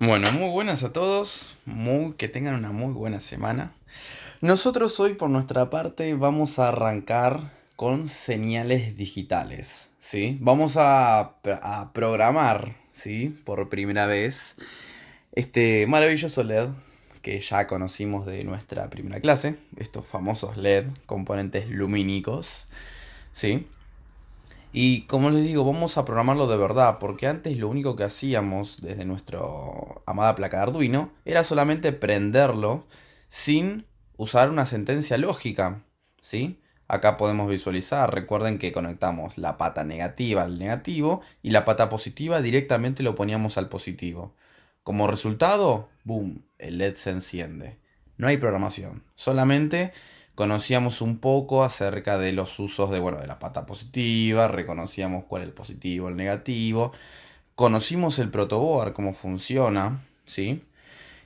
Bueno, muy buenas a todos, que tengan una muy buena semana. Nosotros hoy por nuestra parte vamos a arrancar con señales digitales, ¿sí? Vamos a programar, ¿sí? Por primera vez este maravilloso LED que ya conocimos de nuestra primera clase, estos famosos LED, componentes lumínicos, ¿sí? Y como les digo, vamos a programarlo de verdad, porque antes lo único que hacíamos desde nuestra amada placa de Arduino era solamente prenderlo sin usar una sentencia lógica, ¿sí? Acá podemos visualizar, recuerden que conectamos la pata negativa al negativo y la pata positiva directamente lo poníamos al positivo. Como resultado, boom, el LED se enciende. No hay programación, solamente conocíamos un poco acerca de los usos de, bueno, de la pata positiva, reconocíamos cuál es el positivo, el negativo, conocimos el protoboard, cómo funciona, ¿sí?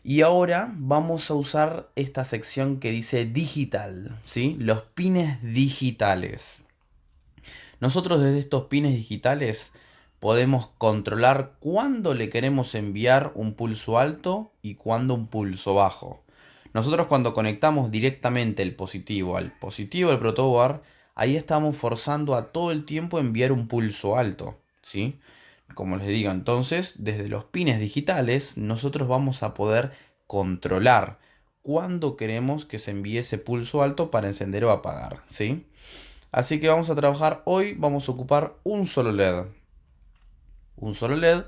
Y ahora vamos a usar esta sección que dice digital, ¿sí? Los pines digitales. Nosotros desde estos pines digitales podemos controlar cuándo le queremos enviar un pulso alto y cuándo un pulso bajo. Nosotros cuando conectamos directamente el positivo al positivo del protoboard, ahí estamos forzando a todo el tiempo enviar un pulso alto, ¿sí? Como les digo, entonces, desde los pines digitales, nosotros vamos a poder controlar cuándo queremos que se envíe ese pulso alto para encender o apagar, ¿sí? Así que vamos a trabajar hoy, vamos a ocupar un solo LED. Un solo LED,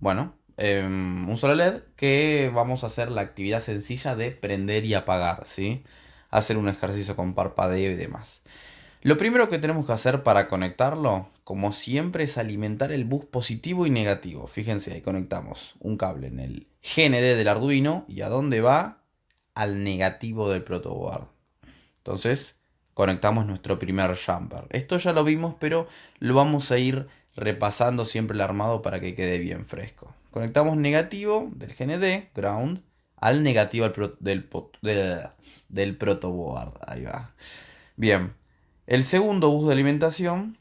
bueno, un solo LED que vamos a hacer la actividad sencilla de prender y apagar, ¿sí? Hacer un ejercicio con parpadeo y demás. Lo primero que tenemos que hacer para conectarlo, como siempre, es alimentar el bus positivo y negativo. Fíjense, ahí conectamos un cable en el GND del Arduino y ¿a dónde va? Al negativo del protoboard. Entonces, conectamos nuestro primer jumper. Esto ya lo vimos, pero lo vamos a ir repasando siempre el armado para que quede bien fresco. Conectamos negativo del GND, ground, al negativo del protoboard. Ahí va. Bien. El segundo bus de alimentación,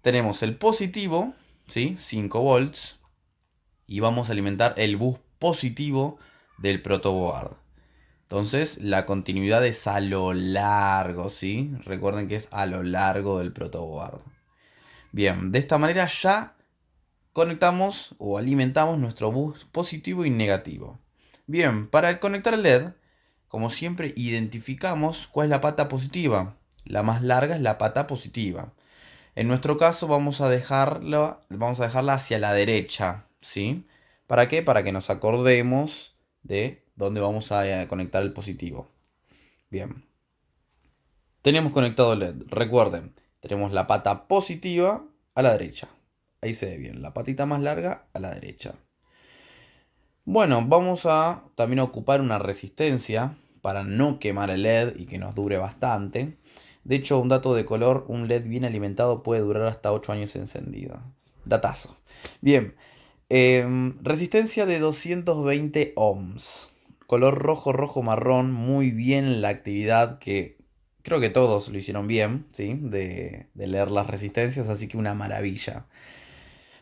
tenemos el positivo, ¿sí? 5 volts. Y vamos a alimentar el bus positivo del protoboard. Entonces, la continuidad es a lo largo, ¿sí? Recuerden que es a lo largo del protoboard. Bien, de esta manera ya conectamos o alimentamos nuestro bus positivo y negativo. Bien, para conectar el LED, como siempre, identificamos cuál es la pata positiva. La más larga es la pata positiva. En nuestro caso vamos a dejarla hacia la derecha, ¿sí? ¿Para qué? Para que nos acordemos de dónde vamos a conectar el positivo. Bien. Tenemos conectado el LED. Recuerden, tenemos la pata positiva a la derecha. Ahí se ve bien. La patita más larga a la derecha. Bueno, vamos a también ocupar una resistencia para no quemar el LED y que nos dure bastante. De hecho, un dato de color, un LED bien alimentado puede durar hasta 8 años encendido. Datazo. Bien, resistencia de 220 ohms. Color rojo, rojo, marrón. Muy bien la actividad que creo que todos lo hicieron bien, ¿sí? De leer las resistencias, así que una maravilla.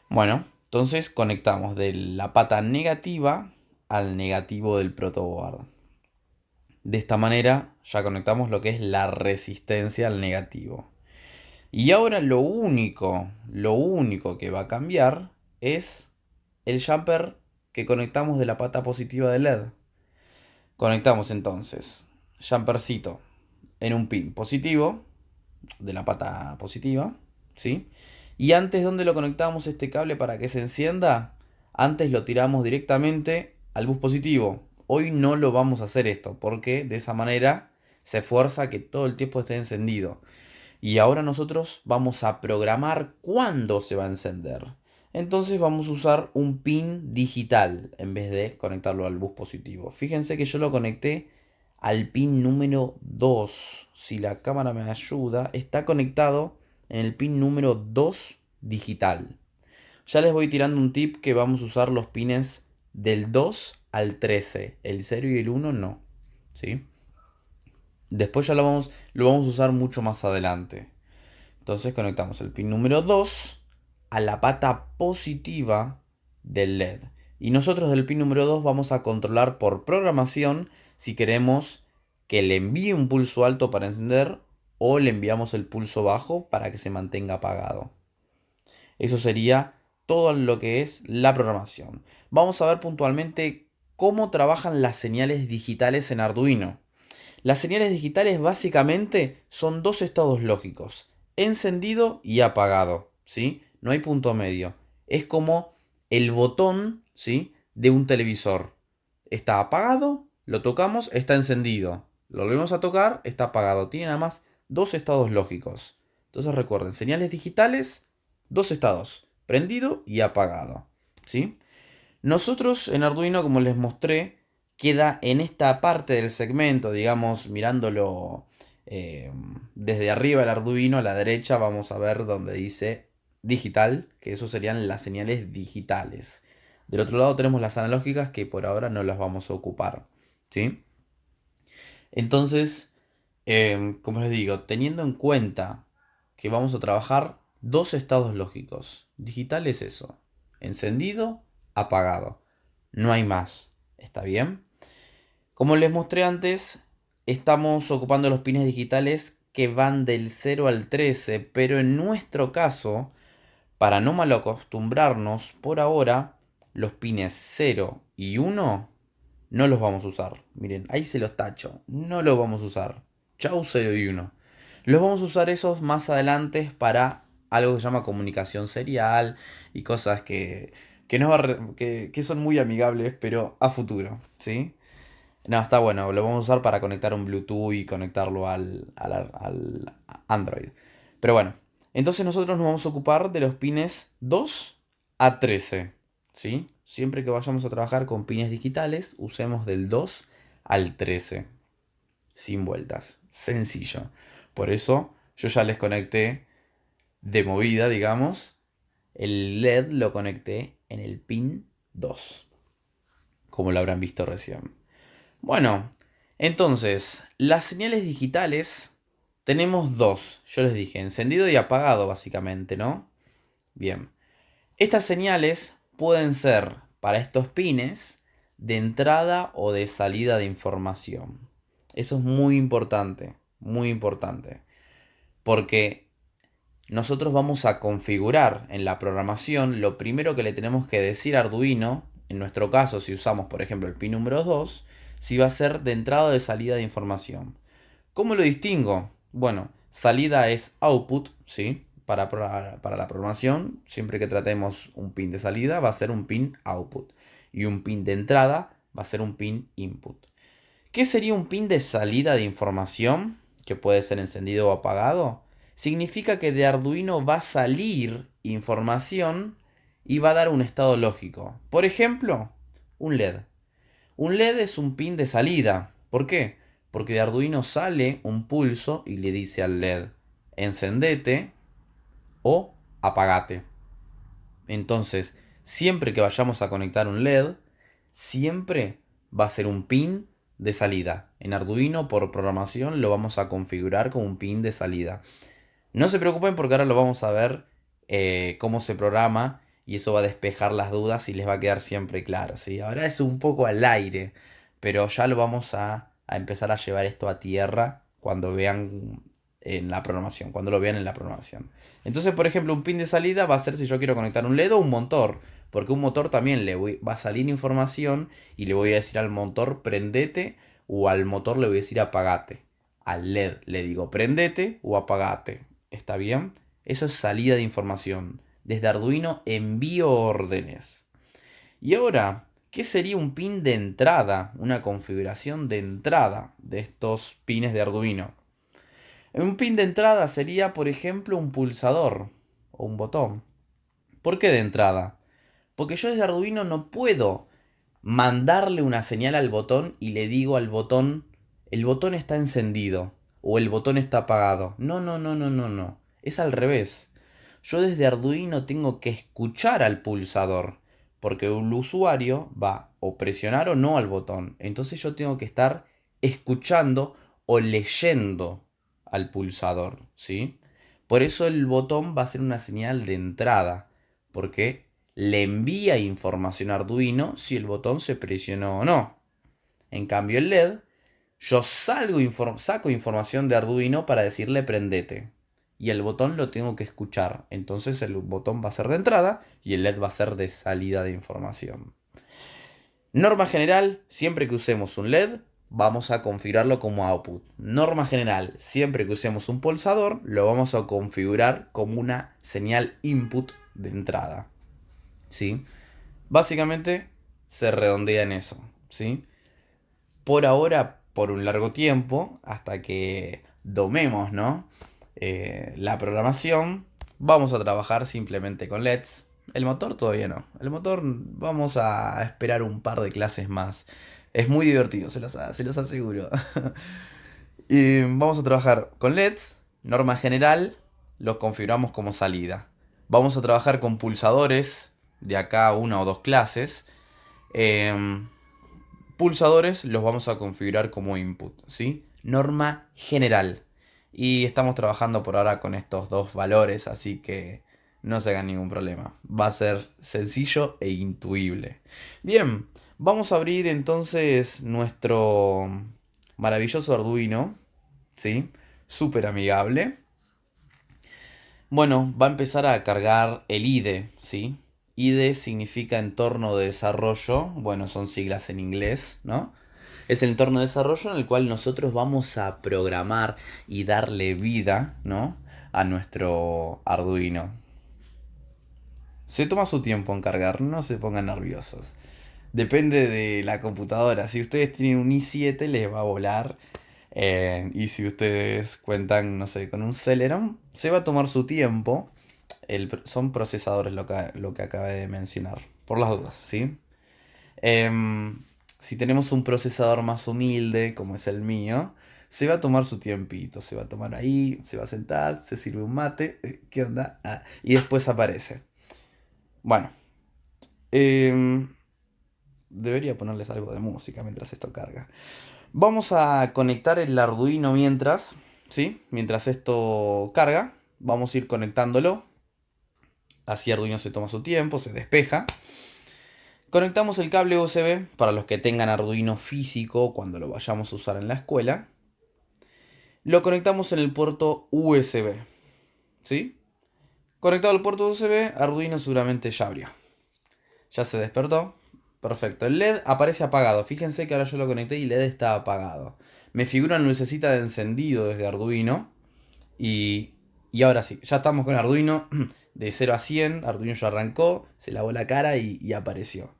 Bueno, entonces conectamos de la pata negativa al negativo del protoboard. De esta manera ya conectamos lo que es la resistencia al negativo. Y ahora lo único que va a cambiar es el jumper que conectamos de la pata positiva del LED. Conectamos entonces jumpercito en un pin positivo de la pata positiva, ¿sí? Y antes, ¿dónde lo conectamos este cable para que se encienda? Antes lo tiramos directamente al bus positivo. Hoy no lo vamos a hacer esto, porque de esa manera se fuerza a que todo el tiempo esté encendido. Y ahora nosotros vamos a programar cuándo se va a encender. Entonces vamos a usar un pin digital en vez de conectarlo al bus positivo. Fíjense que yo lo conecté al pin número 2. Si la cámara me ayuda, está conectado en el pin número 2 digital. Ya les voy tirando un tip que vamos a usar los pines del 2 al 13. El 0 y el 1 no. ¿Sí? Después ya lo vamos a usar mucho más adelante. Entonces conectamos el pin número 2 a la pata positiva del LED. Y nosotros del pin número 2 vamos a controlar por programación si queremos que le envíe un pulso alto para encender o le enviamos el pulso bajo para que se mantenga apagado. Eso sería todo lo que es la programación. Vamos a ver puntualmente cómo trabajan las señales digitales en Arduino. Las señales digitales básicamente son dos estados lógicos, encendido y apagado, ¿sí? No hay punto medio. Es como el botón, ¿sí? De un televisor. Está apagado, lo tocamos, está encendido. Lo volvemos a tocar, está apagado. Tiene nada más dos estados lógicos. Entonces recuerden, señales digitales, dos estados, prendido y apagado, ¿sí? Nosotros en Arduino, como les mostré, queda en esta parte del segmento, digamos, mirándolo desde arriba el Arduino, a la derecha vamos a ver donde dice digital, que eso serían las señales digitales. Del otro lado tenemos las analógicas que por ahora no las vamos a ocupar, ¿sí? Entonces, como les digo, teniendo en cuenta que vamos a trabajar dos estados lógicos. Digital es eso, encendido, apagado. No hay más. ¿Está bien? Como les mostré antes, estamos ocupando los pines digitales que van del 0 al 13, pero en nuestro caso, para no malacostumbrarnos, por ahora, los pines 0 y 1 no los vamos a usar. Miren, ahí se los tacho. No los vamos a usar. Chau 0 y 1. Los vamos a usar esos más adelante para algo que se llama comunicación serial y cosas que, que son muy amigables, pero a futuro, ¿sí? No, está bueno, lo vamos a usar para conectar un Bluetooth y conectarlo al Android. Pero bueno, entonces nosotros nos vamos a ocupar de los pines 2 a 13, ¿sí? Siempre que vayamos a trabajar con pines digitales, usemos del 2 al 13, sin vueltas, sencillo. Por eso yo ya les conecté de movida, digamos, el LED lo conecté en el pin 2, como lo habrán visto recién. Bueno, entonces, las señales digitales tenemos dos. Yo les dije, encendido y apagado básicamente, ¿no? Bien. Estas señales pueden ser para estos pines de entrada o de salida de información. Eso es muy importante, muy importante. Porque nosotros vamos a configurar en la programación, lo primero que le tenemos que decir a Arduino, en nuestro caso si usamos por ejemplo el pin número 2, si va a ser de entrada o de salida de información. ¿Cómo lo distingo? Bueno, salida es output, ¿sí? Para la programación, siempre que tratemos un pin de salida va a ser un pin output y un pin de entrada va a ser un pin input. ¿Qué sería un pin de salida de información? Que puede ser encendido o apagado. Significa que de Arduino va a salir información y va a dar un estado lógico. Por ejemplo, un LED. Un LED es un pin de salida. ¿Por qué? Porque de Arduino sale un pulso y le dice al LED, encendete o apagate. Entonces, siempre que vayamos a conectar un LED, siempre va a ser un pin de salida. En Arduino por programación lo vamos a configurar como un pin de salida. No se preocupen porque ahora lo vamos a ver cómo se programa y eso va a despejar las dudas y les va a quedar siempre claro, ¿sí? Ahora es un poco al aire, pero ya lo vamos a empezar a llevar esto a tierra cuando vean en la programación, cuando lo vean en la programación. Entonces, por ejemplo, un pin de salida va a ser si yo quiero conectar un LED o un motor, porque un motor también va a salir información y le voy a decir al motor prendete o al motor le voy a decir apagate. Al LED le digo prendete o apagate. ¿Está bien? Eso es salida de información. Desde Arduino envío órdenes. Y ahora, ¿qué sería un pin de entrada? Una configuración de entrada de estos pines de Arduino. Un pin de entrada sería, por ejemplo, un pulsador o un botón. ¿Por qué de entrada? Porque yo desde Arduino no puedo mandarle una señal al botón y le digo al botón, el botón está encendido o el botón está apagado. No, no, no, no, no, no. Es al revés. Yo desde Arduino tengo que escuchar al pulsador, porque el usuario va o presionar o no al botón. Entonces yo tengo que estar escuchando o leyendo al pulsador, ¿sí? Por eso el botón va a ser una señal de entrada, porque le envía información a Arduino si el botón se presionó o no. En cambio el LED, yo saco información de Arduino para decirle prendete. Y el botón lo tengo que escuchar. Entonces el botón va a ser de entrada y el LED va a ser de salida de información. Norma general, siempre que usemos un LED, vamos a configurarlo como output. Norma general, siempre que usemos un pulsador, lo vamos a configurar como una señal input de entrada. ¿Sí? Básicamente se redondea en eso. ¿Sí? Por ahora, por un largo tiempo, hasta que domemos, ¿no? La programación, vamos a trabajar simplemente con LEDs. El motor todavía no. El motor vamos a esperar un par de clases más. Es muy divertido, se los aseguro. Y vamos a trabajar con LEDs, norma general, los configuramos como salida. Vamos a trabajar con pulsadores de acá a una o dos clases. Em, Pulsadores los vamos a configurar como input, ¿sí? Norma general. Y estamos trabajando por ahora con estos dos valores, así que no se hagan ningún problema. Va a ser sencillo e intuible. Bien, vamos a abrir entonces nuestro maravilloso Arduino, ¿sí? Súper amigable. Bueno, va a empezar a cargar el IDE, ¿sí? IDE significa entorno de desarrollo, bueno, son siglas en inglés, ¿no? Es el entorno de desarrollo en el cual nosotros vamos a programar y darle vida, ¿no? A nuestro Arduino. Se toma su tiempo en cargar, no se pongan nerviosos. Depende de la computadora. Si ustedes tienen un i7 les va a volar. Y si ustedes cuentan, no sé, con un Celeron, se va a tomar su tiempo. Son procesadores lo que acabé de mencionar. Por las dudas, ¿sí? Em, si tenemos un procesador más humilde, como es el mío, se va a tomar su tiempito. Se va a tomar ahí, se va a sentar, se sirve un mate. ¿Qué onda? Y después aparece. Bueno, em, debería ponerles algo de música mientras esto carga. Vamos a conectar el Arduino mientras, ¿sí? Mientras esto carga, vamos a ir conectándolo. Así Arduino se toma su tiempo, se despeja. Conectamos el cable USB para los que tengan Arduino físico cuando lo vayamos a usar en la escuela. Lo conectamos en el puerto USB, ¿sí? Conectado al puerto USB, Arduino seguramente ya abrió. Ya se despertó. Perfecto. El LED aparece apagado. Fíjense que ahora yo lo conecté y el LED está apagado. Me figura una lucecita de encendido desde Arduino. Y ahora sí, ya estamos con Arduino de 0 a 100. Arduino ya arrancó, se lavó la cara y apareció.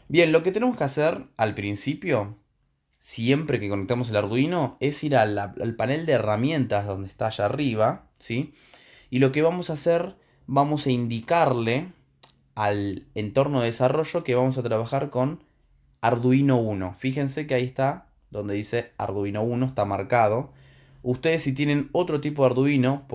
Bien, lo que tenemos que hacer al principio, siempre que conectamos el Arduino, es ir al panel de herramientas donde está allá arriba, ¿sí? Y lo que vamos a hacer, vamos a indicarle al entorno de desarrollo que vamos a trabajar con Arduino 1. Fíjense que ahí está, donde dice Arduino 1, está marcado. Ustedes si tienen otro tipo de Arduino,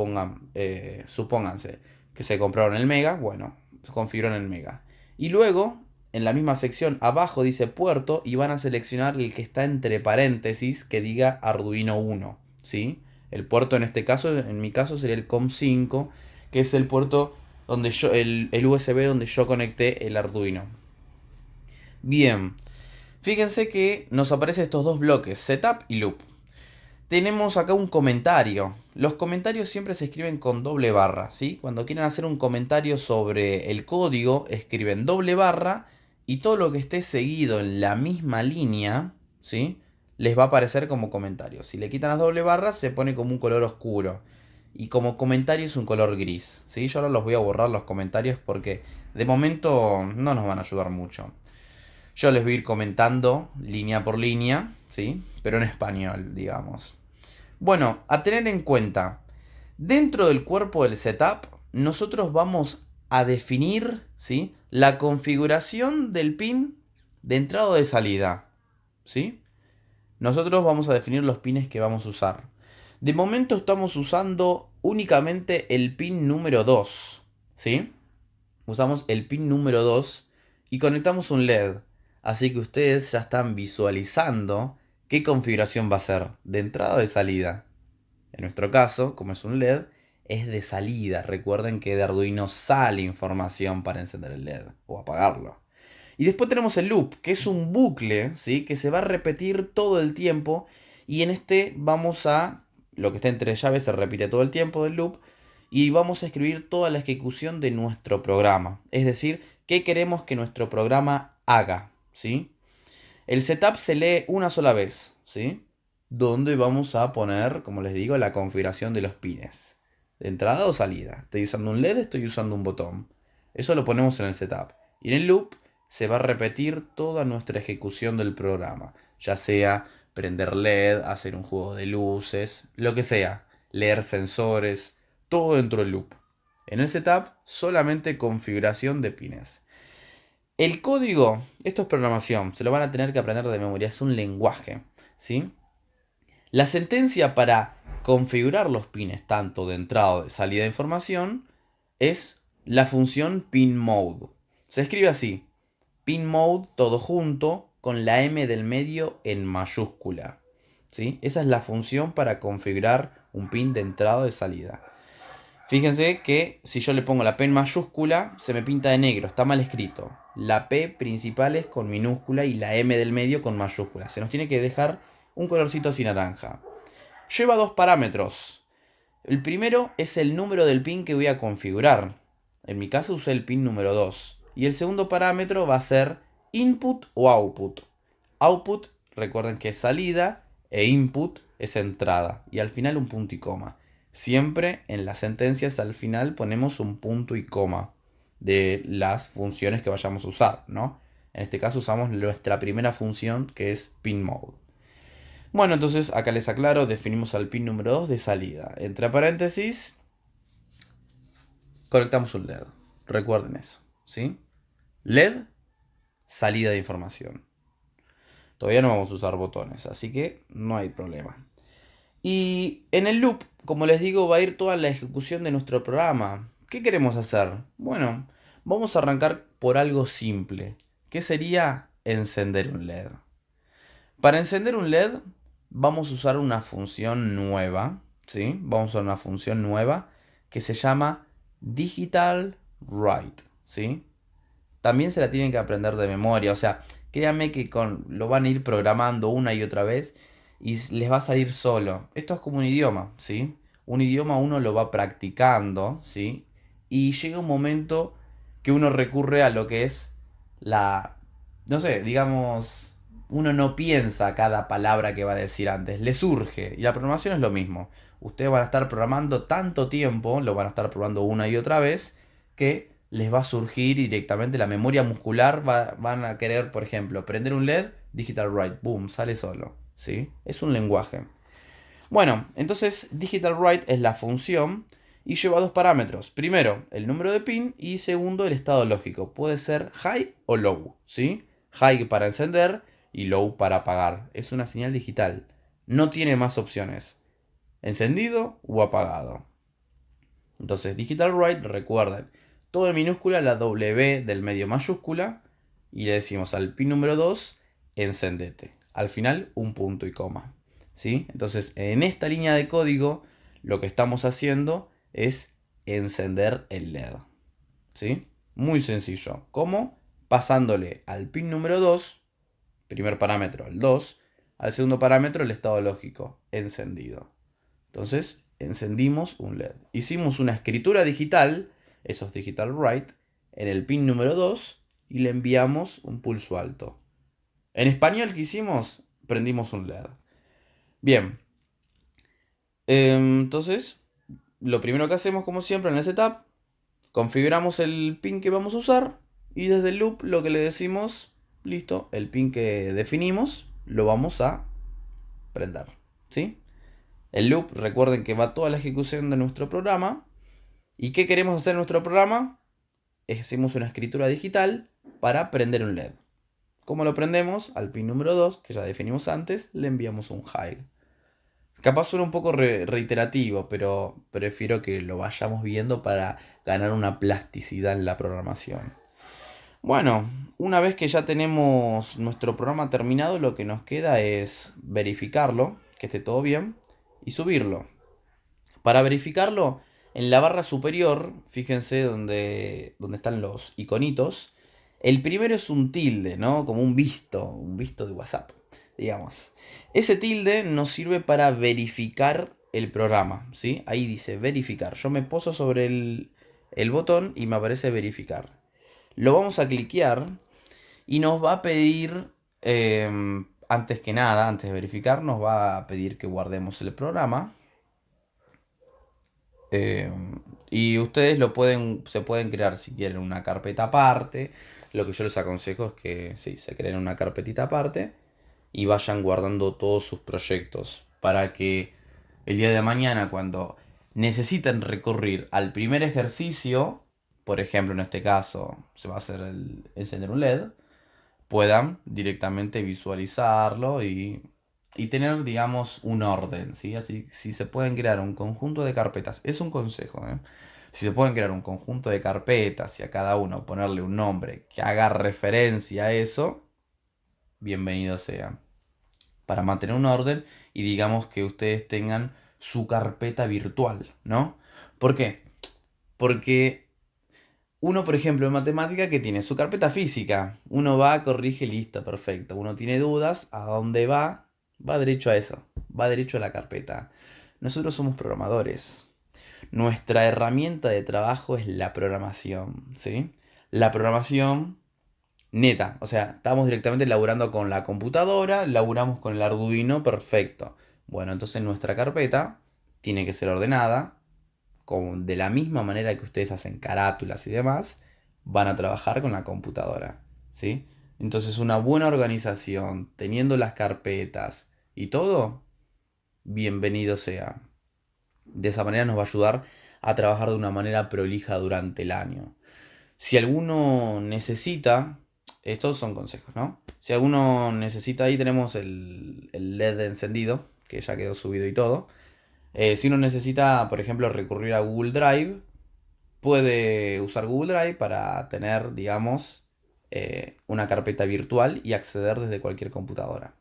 supónganse que se compraron el Mega, bueno, se configuran el Mega. Y luego, en la misma sección abajo dice puerto y van a seleccionar el que está entre paréntesis que diga Arduino 1, ¿sí? El puerto en este caso, en mi caso sería el COM5, que es el puerto donde el USB donde yo conecté el Arduino. Bien, fíjense que nos aparecen estos dos bloques, setup y loop. Tenemos acá un comentario. Los comentarios siempre se escriben con doble barra, ¿sí? Cuando quieren hacer un comentario sobre el código, escriben doble barra y todo lo que esté seguido en la misma línea, ¿sí? Les va a aparecer como comentario. Si le quitan las doble barras, se pone como un color oscuro. Y como comentario es un color gris, ¿sí? Yo ahora los voy a borrar los comentarios porque de momento no nos van a ayudar mucho. Yo les voy a ir comentando línea por línea, ¿sí? Pero en español, digamos. Bueno, a tener en cuenta, dentro del cuerpo del setup, nosotros vamos a definir, ¿sí? La configuración del pin de entrada o de salida, ¿sí? Nosotros vamos a definir los pines que vamos a usar. De momento estamos usando únicamente el pin número 2, ¿sí? Usamos el pin número 2 y conectamos un LED. Así que ustedes ya están visualizando qué configuración va a ser de entrada o de salida. En nuestro caso, como es un LED, es de salida. Recuerden que de Arduino sale información para encender el LED o apagarlo. Y después tenemos el loop, que es un bucle, ¿sí? Que se va a repetir todo el tiempo. Y en este vamos a, lo que está entre llaves se repite todo el tiempo del loop. Y vamos a escribir toda la ejecución de nuestro programa. Es decir, qué queremos que nuestro programa haga, ¿sí? El setup se lee una sola vez, ¿sí? Donde vamos a poner, como les digo, la configuración de los pines. De entrada o salida. Estoy usando un LED, estoy usando un botón. Eso lo ponemos en el setup. Y en el loop se va a repetir toda nuestra ejecución del programa. Ya sea prender LED, hacer un juego de luces, lo que sea. Leer sensores, todo dentro del loop. En el setup solamente configuración de pines. El código, esto es programación, se lo van a tener que aprender de memoria, es un lenguaje, ¿sí? La sentencia para configurar los pines, tanto de entrada o de salida de información, es la función pinMode. Se escribe así, pinMode todo junto, con la M del medio en mayúscula, ¿sí? Esa es la función para configurar un pin de entrada o de salida. Fíjense que si yo le pongo la P en mayúscula, se me pinta de negro, está mal escrito. La P principal es con minúscula y la M del medio con mayúscula. Se nos tiene que dejar un colorcito así naranja. Lleva dos parámetros. El primero es el número del pin que voy a configurar. En mi caso usé el pin número 2. Y el segundo parámetro va a ser input o output. Output, recuerden que es salida, e input es entrada. Y al final un punto y coma. Siempre en las sentencias al final ponemos un punto y coma de las funciones que vayamos a usar, ¿no? En este caso usamos nuestra primera función, que es pinMode. Bueno, entonces acá les aclaro, definimos al pin número 2 de salida. Entre paréntesis, conectamos un LED. Recuerden eso, ¿sí? LED, salida de información. Todavía no vamos a usar botones, así que no hay problema. Y en el loop, como les digo, va a ir toda la ejecución de nuestro programa. ¿Qué queremos hacer? Bueno, vamos a arrancar por algo simple, que sería encender un LED. Para encender un LED vamos a usar una función nueva, ¿sí? Vamos a usar una función nueva que se llama Digital Write, ¿sí? También se la tienen que aprender de memoria, o sea, créanme que lo van a ir programando una y otra vez y les va a salir solo. Esto es como un idioma, ¿sí? Un idioma uno lo va practicando, ¿sí? Y llega un momento que uno recurre a lo que es no sé, digamos, uno no piensa cada palabra que va a decir antes, le surge. Y la programación es lo mismo. Ustedes van a estar programando tanto tiempo, lo van a estar probando una y otra vez, que les va a surgir directamente la memoria muscular. Van a querer, por ejemplo, prender un LED, Digital Write, boom, sale solo. ¿Sí? Es un lenguaje. Bueno, entonces Digital Write es la función y lleva dos parámetros. Primero, el número de pin y segundo, el estado lógico. Puede ser high o low, ¿sí? High para encender y low para apagar. Es una señal digital. No tiene más opciones. Encendido o apagado. Entonces, Digital Write, recuerden, todo en minúscula, la W del medio mayúscula. Y le decimos al pin número 2, encendete. Al final, un punto y coma. ¿Sí? Entonces, en esta línea de código, lo que estamos haciendo es encender el LED. ¿Sí? Muy sencillo. ¿Cómo? Pasándole al pin número 2, primer parámetro, el 2, al segundo parámetro, el estado lógico, encendido. Entonces, encendimos un LED. Hicimos una escritura digital, eso es Digital Write, en el pin número 2 y le enviamos un pulso alto. En español, ¿qué hicimos? Prendimos un LED. Bien. Entonces, lo primero que hacemos, como siempre, en el setup, configuramos el pin que vamos a usar y desde el loop lo que le decimos, listo, el pin que definimos, lo vamos a prender. ¿Sí? El loop, recuerden que va toda la ejecución de nuestro programa. ¿Y qué queremos hacer en nuestro programa? Hacemos una escritura digital para prender un LED. ¿Cómo lo prendemos? Al pin número 2, que ya definimos antes, le enviamos un high. Capaz suena un poco reiterativo, pero prefiero que lo vayamos viendo para ganar una plasticidad en la programación. Bueno, una vez que ya tenemos nuestro programa terminado, lo que nos queda es verificarlo, que esté todo bien, y subirlo. Para verificarlo, En la barra superior, fíjense donde están los iconitos. El primero es un tilde, ¿no? Como un visto de WhatsApp, digamos. Ese tilde nos sirve para verificar el programa, ¿sí? Ahí dice verificar. Yo me poso sobre el botón y me aparece verificar. Lo vamos a cliquear y nos va a pedir, antes que nada, antes de verificar, nos va a pedir que guardemos el programa. Eh, y ustedes se pueden crear si quieren una carpeta aparte. Lo que yo les aconsejo es que sí, se creen una carpetita aparte y vayan guardando todos sus proyectos para que el día de mañana, cuando necesiten recurrir al primer ejercicio, por ejemplo, en este caso se va a hacer encender un LED, puedan directamente visualizarlo y tener, digamos, un orden, ¿sí? Así, si se pueden crear un conjunto de carpetas, es un consejo, ¿eh? Si se pueden crear un conjunto de carpetas y a cada uno ponerle un nombre que haga referencia a eso, bienvenido sea. Para mantener un orden y digamos que ustedes tengan su carpeta virtual, ¿no? ¿Por qué? Porque uno, por ejemplo, en matemática que tiene su carpeta física. Uno va, corrige, listo, perfecto. Uno tiene dudas, ¿a dónde va? Va derecho a eso, va derecho a la carpeta. Nosotros somos programadores. Nuestra herramienta de trabajo es la programación, ¿sí? La programación neta, o sea, estamos directamente laburando con la computadora, laburamos con el Arduino, perfecto. Bueno, entonces nuestra carpeta tiene que ser ordenada, de la misma manera que ustedes hacen carátulas y demás, van a trabajar con la computadora, ¿sí? Entonces una buena organización, teniendo las carpetas y todo, bienvenido sea. De esa manera nos va a ayudar a trabajar de una manera prolija durante el año. Si alguno necesita, estos son consejos, ¿no? Si alguno necesita, ahí tenemos el LED encendido, que ya quedó subido y todo. Si uno necesita, por ejemplo, recurrir a Google Drive, puede usar Google Drive para tener, digamos, una carpeta virtual y acceder desde cualquier computadora.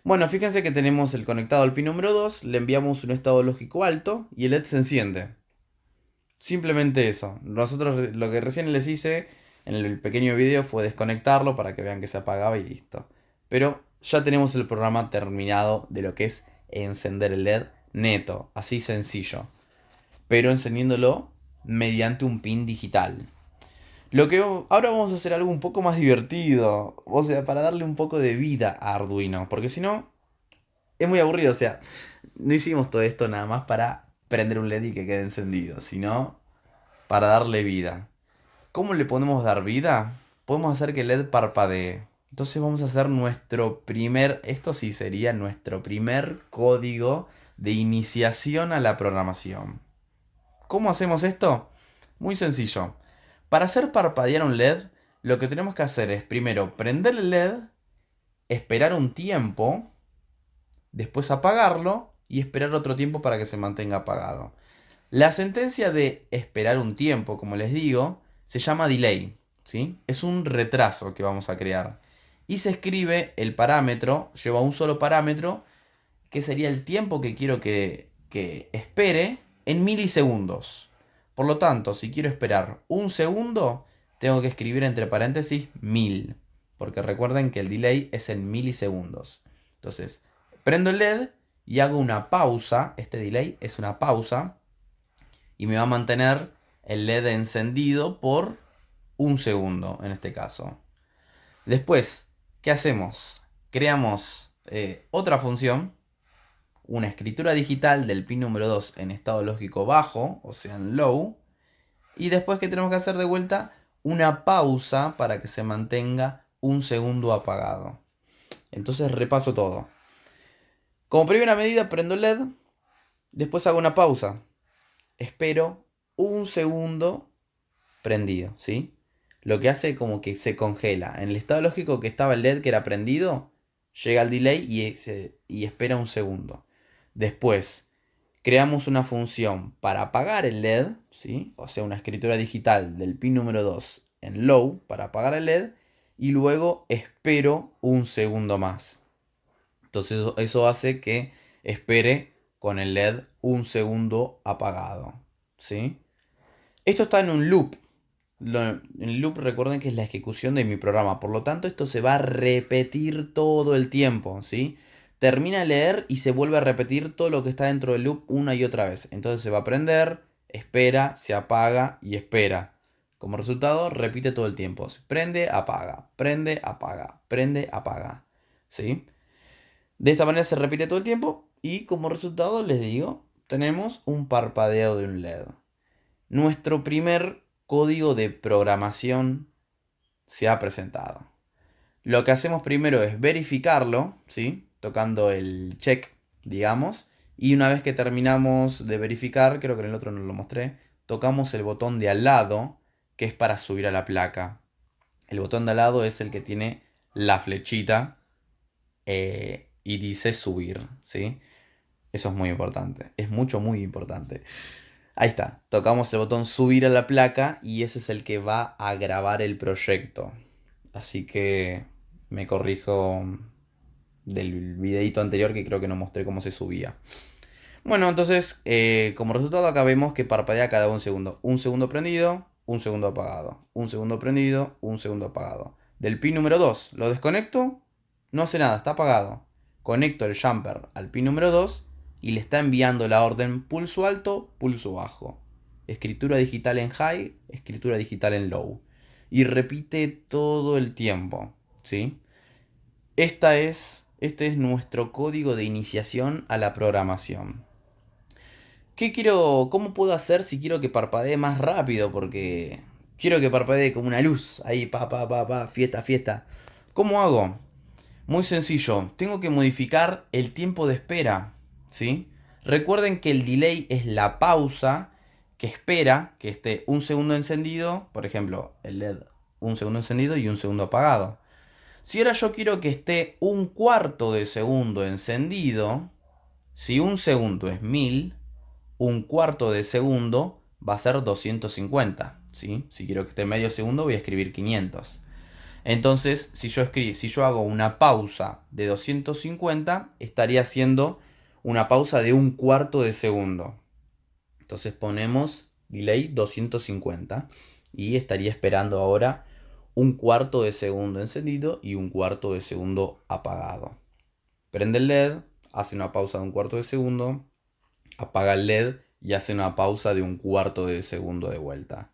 Bueno, fíjense que tenemos el conectado al pin número 2, le enviamos un estado lógico alto y el LED se enciende. Simplemente eso. Nosotros lo que recién les hice en el pequeño video fue desconectarlo para que vean que se apagaba y listo. Pero ya tenemos el programa terminado de lo que es encender el LED neto, así sencillo. Pero encendiéndolo mediante un pin digital. Ahora vamos a hacer algo un poco más divertido, o sea, para darle un poco de vida a Arduino, porque si no es muy aburrido, o sea, no hicimos todo esto nada más para prender un LED y que quede encendido, sino para darle vida. ¿Cómo le podemos dar vida? Podemos hacer que el LED parpadee. Entonces vamos a hacer esto sí sería nuestro primer código de iniciación a la programación. ¿Cómo hacemos esto? Muy sencillo. Para hacer parpadear un LED, lo que tenemos que hacer es primero prender el LED, esperar un tiempo, después apagarlo y esperar otro tiempo para que se mantenga apagado. La sentencia de esperar un tiempo, como les digo, se llama delay, ¿sí? Es un retraso que vamos a crear. Y se escribe el parámetro, lleva un solo parámetro, que sería el tiempo que quiero que espere en milisegundos. Por lo tanto, si quiero esperar un segundo, tengo que escribir entre paréntesis 1000. Porque recuerden que el delay es en milisegundos. Entonces, prendo el LED y hago una pausa. Este delay es una pausa y me va a mantener el LED encendido por un segundo en este caso. Después, ¿qué hacemos? Creamos otra función, una escritura digital del pin número 2 en estado lógico bajo, o sea en low, y después que tenemos que hacer de vuelta una pausa para que se mantenga un segundo apagado. Entonces repaso todo. Como primera medida prendo el LED, después hago una pausa, espero un segundo prendido, ¿sí? Lo que hace como que se congela. En el estado lógico que estaba el LED que era prendido, llega el delay y espera un segundo. Después, creamos una función para apagar el LED, ¿sí? O sea, una escritura digital del pin número 2 en low para apagar el LED. Y luego espero un segundo más. Entonces eso hace que espere con el LED un segundo apagado. ¿sí? Esto está en un loop. El loop, recuerden que es la ejecución de mi programa. Por lo tanto, esto se va a repetir todo el tiempo, ¿sí? Termina de leer y se vuelve a repetir todo lo que está dentro del loop una y otra vez. Entonces se va a prender, espera, se apaga y espera. Como resultado, repite todo el tiempo. Prende, apaga, prende, apaga, prende, apaga. ¿Sí? De esta manera se repite todo el tiempo y como resultado, les digo, tenemos un parpadeo de un LED. Nuestro primer código de programación se ha presentado. Lo que hacemos primero es verificarlo, ¿sí? Tocando el check, digamos. Y una vez que terminamos de verificar, creo que en el otro no lo mostré, tocamos el botón de al lado, que es para subir a la placa. El botón de al lado es el que tiene la flechita y dice subir, ¿sí? Eso es muy importante. Es muy importante. Ahí está, tocamos el botón subir a la placa y ese es el que va a grabar el proyecto. Así que me corrijo del videito anterior que creo que no mostré cómo se subía. Bueno, entonces como resultado acá vemos que parpadea cada un segundo. Un segundo prendido, un segundo apagado. Un segundo prendido, un segundo apagado. Del pin número 2 lo desconecto, no hace nada, está apagado. Conecto el jumper al pin número 2 y le está enviando la orden pulso alto, pulso bajo. Escritura digital en high, escritura digital en low. Y repite todo el tiempo, ¿sí? Este es nuestro código de iniciación a la programación. ¿Cómo puedo hacer si quiero que parpadee más rápido? Porque quiero que parpadee como una luz. Ahí, fiesta, fiesta. ¿Cómo hago? Muy sencillo. Tengo que modificar el tiempo de espera. ¿Sí? Recuerden que el delay es la pausa que espera que esté un segundo encendido. Por ejemplo, el LED un segundo encendido y un segundo apagado. Si ahora yo quiero que esté un cuarto de segundo encendido, si un segundo es 1000, un cuarto de segundo va a ser 250. ¿Sí? Si quiero que esté medio segundo voy a escribir 500. Entonces, si yo hago una pausa de 250, estaría haciendo una pausa de un cuarto de segundo. Entonces ponemos delay 250 y estaría esperando ahora un cuarto de segundo encendido y un cuarto de segundo apagado. Prende el LED, hace una pausa de un cuarto de segundo, apaga el LED y hace una pausa de un cuarto de segundo de vuelta.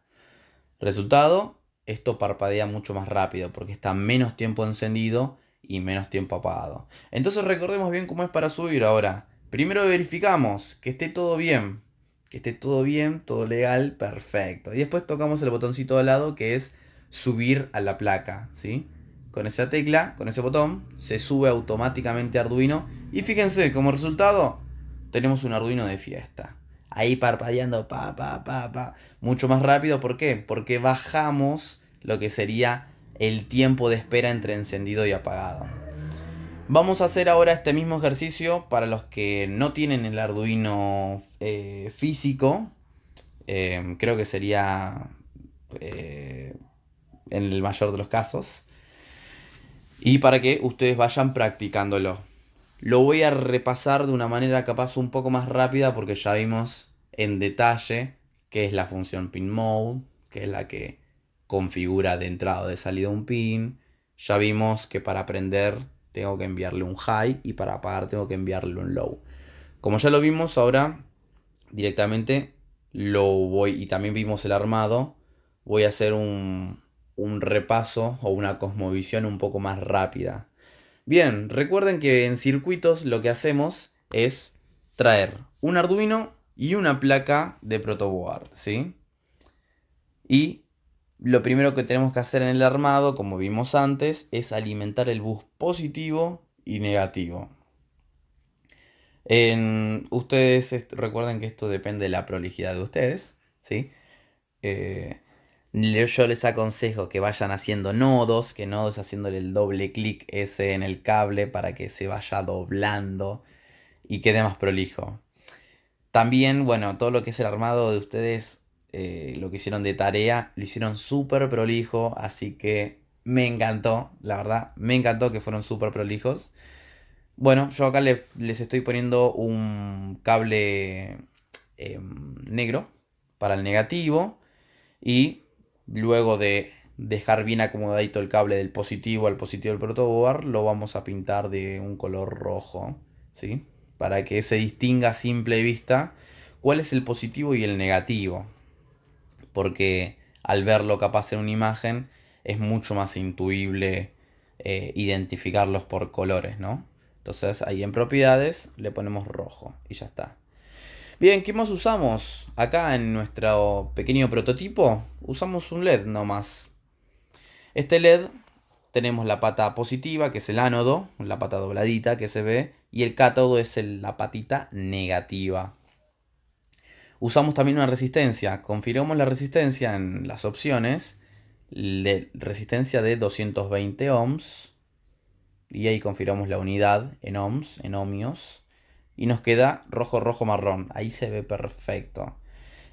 Resultado, esto parpadea mucho más rápido porque está menos tiempo encendido y menos tiempo apagado. Entonces recordemos bien cómo es para subir ahora. Primero verificamos que esté todo bien. Que esté todo bien, todo legal, perfecto. Y después tocamos el botoncito de al lado que es subir a la placa, ¿sí? Con esa tecla, con ese botón, se sube automáticamente a Arduino. Y fíjense, como resultado, tenemos un Arduino de fiesta. Ahí parpadeando, mucho más rápido. ¿Por qué? Porque bajamos lo que sería el tiempo de espera entre encendido y apagado. Vamos a hacer ahora este mismo ejercicio para los que no tienen el Arduino físico. Creo que sería en el mayor de los casos. Y para que ustedes vayan practicándolo. Lo voy a repasar de una manera capaz un poco más rápida porque ya vimos en detalle qué es la función pin mode, que es la que configura de entrada o de salida un pin. Ya vimos que para prender tengo que enviarle un high y para apagar tengo que enviarle un low. Como ya lo vimos, ahora directamente lo voy, y también vimos el armado, voy a hacer un repaso o una cosmovisión un poco más rápida. Bien, recuerden que en circuitos lo que hacemos es traer un Arduino y una placa de protoboard, ¿sí? Y lo primero que tenemos que hacer en el armado, como vimos antes, es alimentar el bus positivo y negativo. Ustedes recuerden que esto depende de la prolijidad de ustedes, ¿sí? Eh, yo les aconsejo que vayan haciendo nodos, que nodos haciéndole el doble clic ese en el cable para que se vaya doblando y quede más prolijo. También, bueno, todo lo que es el armado de ustedes, lo que hicieron de tarea, lo hicieron súper prolijo, así que me encantó, la verdad, me encantó que fueron súper prolijos. Bueno, yo acá les estoy poniendo un cable negro para el negativo. Y luego de dejar bien acomodadito el cable del positivo al positivo del protoboard, lo vamos a pintar de un color rojo, ¿sí? Para que se distinga a simple vista cuál es el positivo y el negativo. Porque al verlo capaz en una imagen es mucho más intuible identificarlos por colores, ¿no? Entonces ahí en propiedades le ponemos rojo y ya está. Bien, ¿qué más usamos? Acá en nuestro pequeño prototipo usamos un LED nomás. Este LED tenemos la pata positiva, que es el ánodo, la pata dobladita que se ve, y el cátodo es la patita negativa. Usamos también una resistencia. Configuramos la resistencia en las opciones. Resistencia de 220 ohms. Y ahí configuramos la unidad en ohms, en ohmios. Y nos queda rojo, rojo, marrón. Ahí se ve perfecto.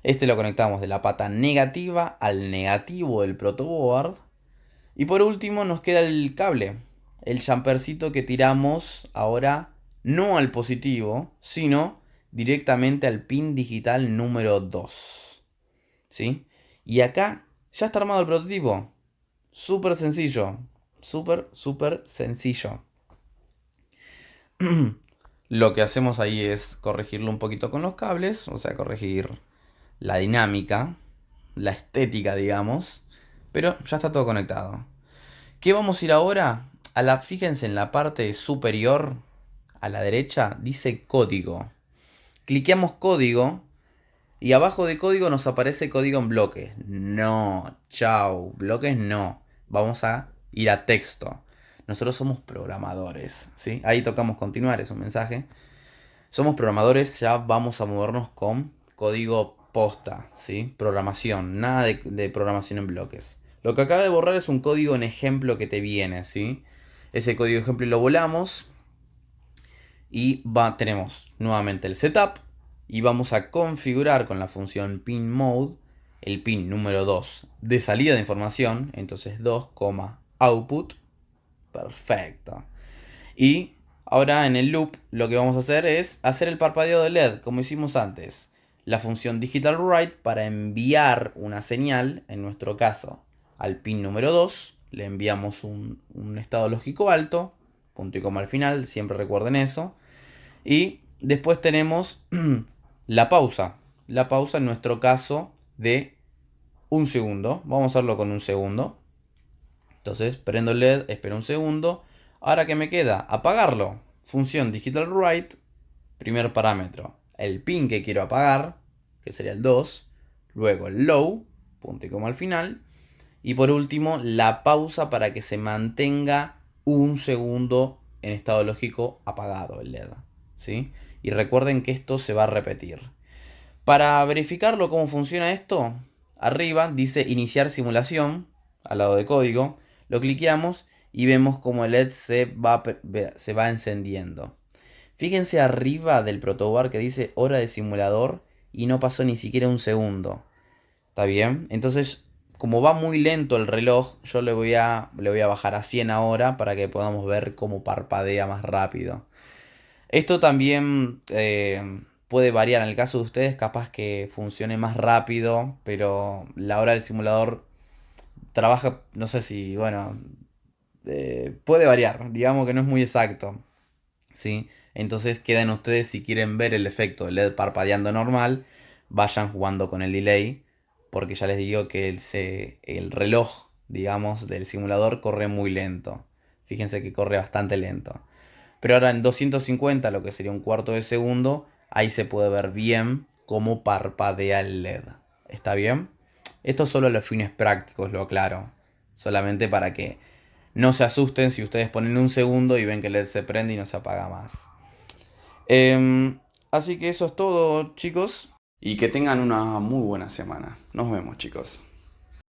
Este lo conectamos de la pata negativa al negativo del protoboard. Y por último nos queda el cable. El jumpercito que tiramos ahora no al positivo, sino directamente al pin digital número 2. ¿Sí? Y acá ya está armado el prototipo. Súper sencillo. Súper sencillo. Lo que hacemos ahí es corregirlo un poquito con los cables. O sea, corregir la dinámica, la estética, digamos. Pero ya está todo conectado. ¿Qué vamos a ir ahora? Fíjense en la parte superior, a la derecha, dice código. Cliqueamos código y abajo de código nos aparece código en bloques. No, chao, bloques no. Vamos a ir a texto. Nosotros somos programadores, ¿sí? Ahí tocamos continuar, es un mensaje. Somos programadores, ya vamos a movernos con código posta, ¿sí? Programación, nada de programación en bloques. Lo que acaba de borrar es un código en ejemplo que te viene, ¿sí? Ese código ejemplo lo volamos y tenemos nuevamente el setup y vamos a configurar con la función pin mode el pin número 2 de salida de información, entonces 2, output, perfecto. Y ahora en el loop lo que vamos a hacer es hacer el parpadeo de LED como hicimos antes. La función digital write para enviar una señal, en nuestro caso al pin número 2, le enviamos un estado lógico alto, punto y coma al final, siempre recuerden eso. Y después tenemos la pausa. La pausa en nuestro caso de un segundo. Vamos a hacerlo con un segundo. Entonces prendo el LED, espero un segundo. Ahora que me queda, apagarlo. Función digital write, primer parámetro, el pin que quiero apagar, que sería el 2. Luego el low, punto y coma al final. Y por último, la pausa para que se mantenga un segundo en estado lógico apagado el LED. ¿Sí? Y recuerden que esto se va a repetir. Para verificarlo cómo funciona esto, arriba dice iniciar simulación, al lado de código. Lo cliqueamos y vemos como el LED se va encendiendo. Fíjense arriba del protoboard que dice hora de simulador y no pasó ni siquiera un segundo. ¿Está bien? Entonces, como va muy lento el reloj, yo le voy a bajar a 100 ahora para que podamos ver cómo parpadea más rápido. Esto también puede variar. En el caso de ustedes, capaz que funcione más rápido, pero la hora del simulador trabaja, no sé si, bueno, puede variar. Digamos que no es muy exacto. ¿Sí? Entonces quedan ustedes, si quieren ver el efecto del LED parpadeando normal, vayan jugando con el delay, porque ya les digo que el reloj, digamos, del simulador corre muy lento. Fíjense que corre bastante lento. Pero ahora en 250, lo que sería un cuarto de segundo, ahí se puede ver bien cómo parpadea el LED. ¿Está bien? Esto solo a los fines prácticos, lo aclaro. Solamente para que no se asusten si ustedes ponen un segundo y ven que el LED se prende y no se apaga más. Así que eso es todo, chicos. Y que tengan una muy buena semana. Nos vemos, chicos.